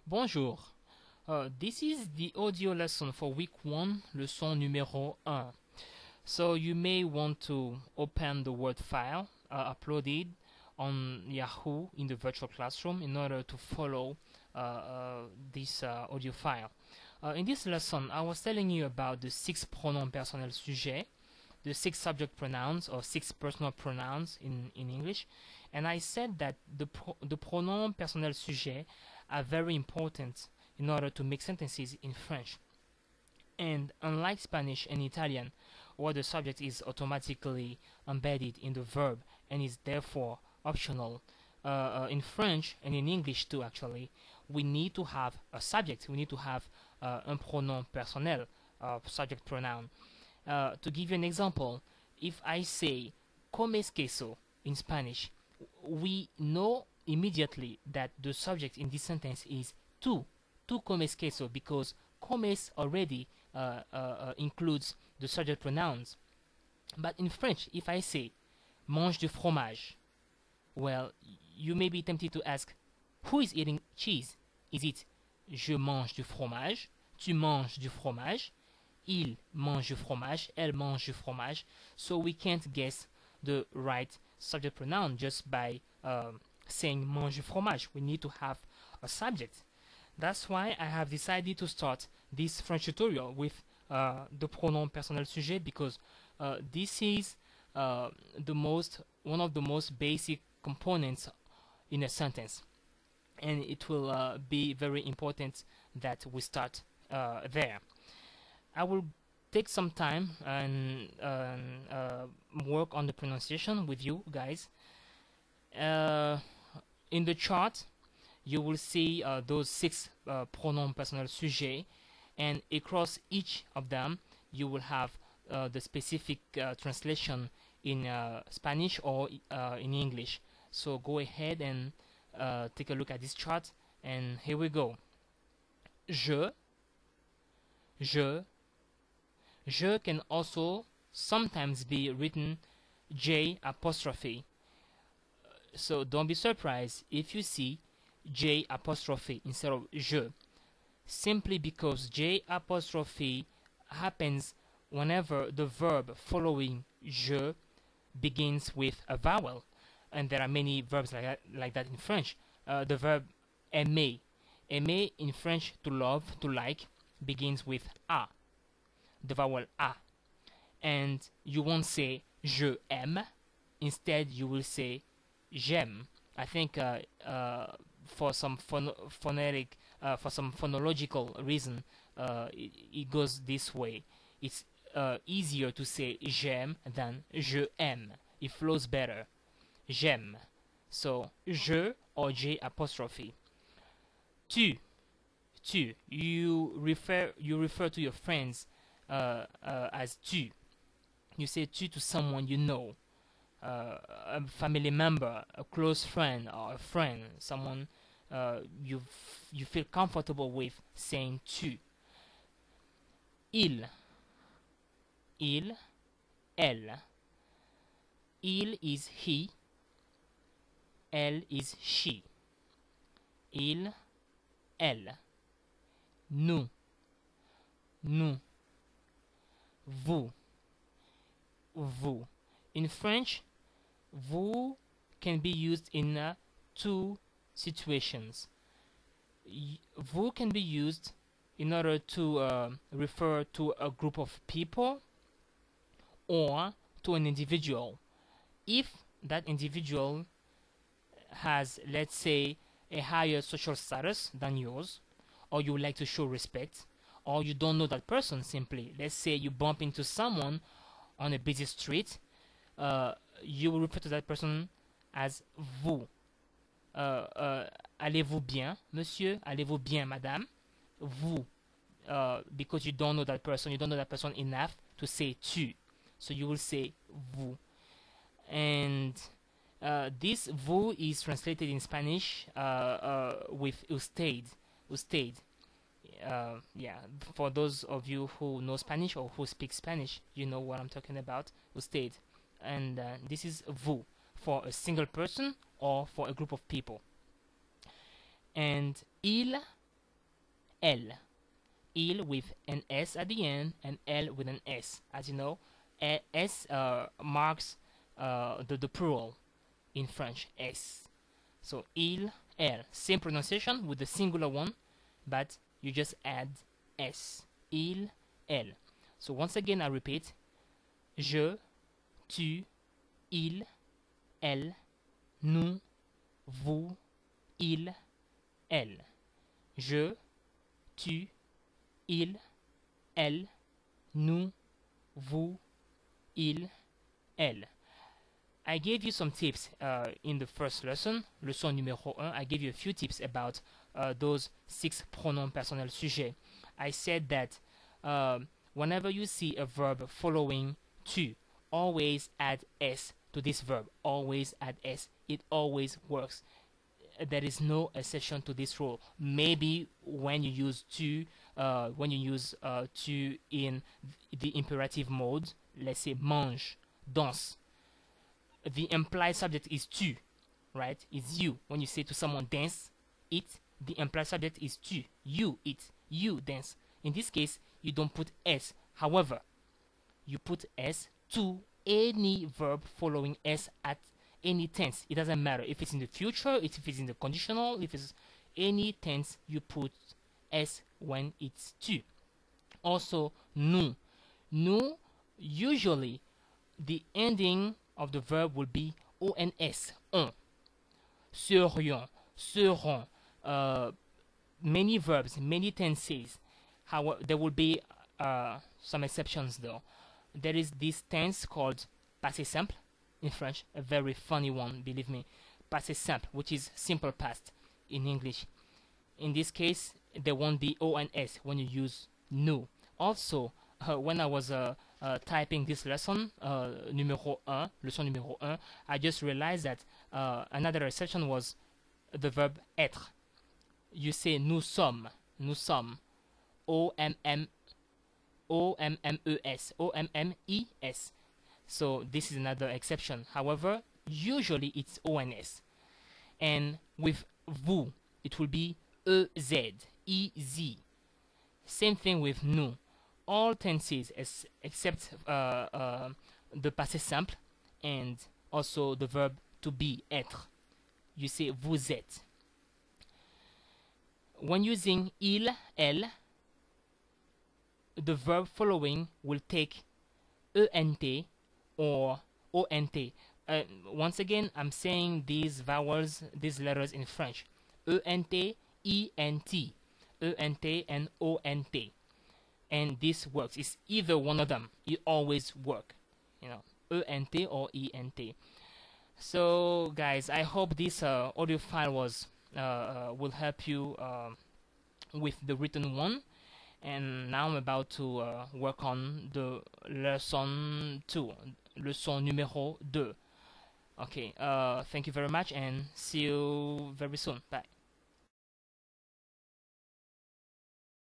Bonjour. This is the audio lesson for week 1, leçon numéro 1. So you may want to open the Word file uploaded on Yahoo in the virtual classroom in order to follow this audio file. In this lesson, I was telling you about the 6 pronoms personnels sujet, the 6 subject pronouns or 6 personal pronouns in English, and I said that the pronoms personnels sujet are very important in order to make sentences in French. And unlike Spanish and Italian, where the subject is automatically embedded in the verb and is therefore optional, in French and in English too, actually, we need to have a subject. We need to have un pronom personnel, subject pronoun. To give you an example, if I say comes queso in Spanish, we know immediately that the subject in this sentence is tú comes queso, because comes already includes the subject pronouns. But in French, if I say mange du fromage, well, you may be tempted to ask, who is eating cheese? Is it je mange du fromage, tu manges du fromage, il mange du fromage, elle mange du fromage? So we can't guess the right subject pronoun just by saying mange du fromage. We need to have a subject. That's why I have decided to start this French tutorial with the pronom personnel sujet, because this is one of the most basic components in a sentence, and it will be very important that we start there. I will take some time and work on the pronunciation with you guys. In the chart, you will see those 6 pronoms personnels sujet, and across each of them you will have the specific translation in Spanish or in English. So go ahead and take a look at this chart, and here we go. Je can also sometimes be written J apostrophe. So don't be surprised if you see J apostrophe instead of je, simply because J apostrophe happens whenever the verb following je begins with a vowel, and there are many verbs like that in French. The verb aimer in French, to love, to like, begins with a, the vowel a, and you won't say je aime. Instead, you will say j'aime. I think for some phonetic, for some phonological reason, it goes this way. It's easier to say j'aime than je aime. It flows better. J'aime. So je or J apostrophe. Tu. You refer to your friends as tu. You say tu to someone you know. A family member, a close friend, or a friend, someone you feel comfortable with saying tu. Il, elle. Il is he, elle is she. Il, elle. Nous, vous. In French, vous can be used in 2 situations. Vous can be used in order to refer to a group of people or to an individual. If that individual has, let's say, a higher social status than yours, or you would like to show respect, or you don't know that person simply. Let's say you bump into someone on a busy street, you will refer to that person as vous. Allez-vous bien, monsieur? Allez-vous bien, madame? Vous. Because you don't know that person, enough to say tu. So you will say vous. And this vous is translated in Spanish with usted. Yeah, for those of you who know Spanish or who speak Spanish, you know what I'm talking about. Usted. And this is vous for a single person or for a group of people. And il L. Il with an S at the end and L with an S. As you know, S marks the plural in French, S. So il, elle. Same pronunciation with the singular one, but you just add S. Il, elle. So once again, I repeat. Je, tu, il, elle, nous, vous, il, elle. Je, tu, il, elle, nous, vous, il, elle. I gave you some tips in the first lesson, leçon numéro 1. I gave you a few tips about those 6 pronoms personnels sujets. I said that whenever you see a verb following to, always add s to this verb. Always add s. It always works. There is no exception to this rule. Maybe when you use to, to in the imperative mode, let's say mange, danse. The implied subject is tu, right? It's you. When you say to someone dance, eat, the implied subject is tu. You eat, you dance. In this case, you don't put s. However, you put s to any verb following s at any tense. It doesn't matter if it's in the future, if it's in the conditional, if it's any tense, you put s when it's tu. Also, nous. Nous, usually, the ending of the verb will be ons, on. Serions, seront. Many verbs, many tenses. However, there will be some exceptions though. There is this tense called passé simple in French, a very funny one, believe me. Passé simple, which is simple past in English. In this case, there won't be ons when you use nous. Also, when I was typing this lesson, numéro 1, leçon numéro 1, I just realized that another exception was the verb être. You say nous sommes, O-M-M-E-S, O-M-M-E-S. So this is another exception. However, usually it's ONS. And with vous, it will be E-Z, E-Z. Same thing with nous. All tenses except the passé simple and also the verb to be, être. You say vous êtes. When using il, elle, the verb following will take ENT or ONT. Once again, I'm saying these vowels, these letters in French. ENT, ENT, ENT and ONT. And this works. It's either one of them. It always work. You know, ENT or ENT. So, guys, I hope this audio file was will help you with the written one. And now I'm about to work on the lesson 2, leçon numéro 2. Okay, thank you very much and see you very soon. Bye.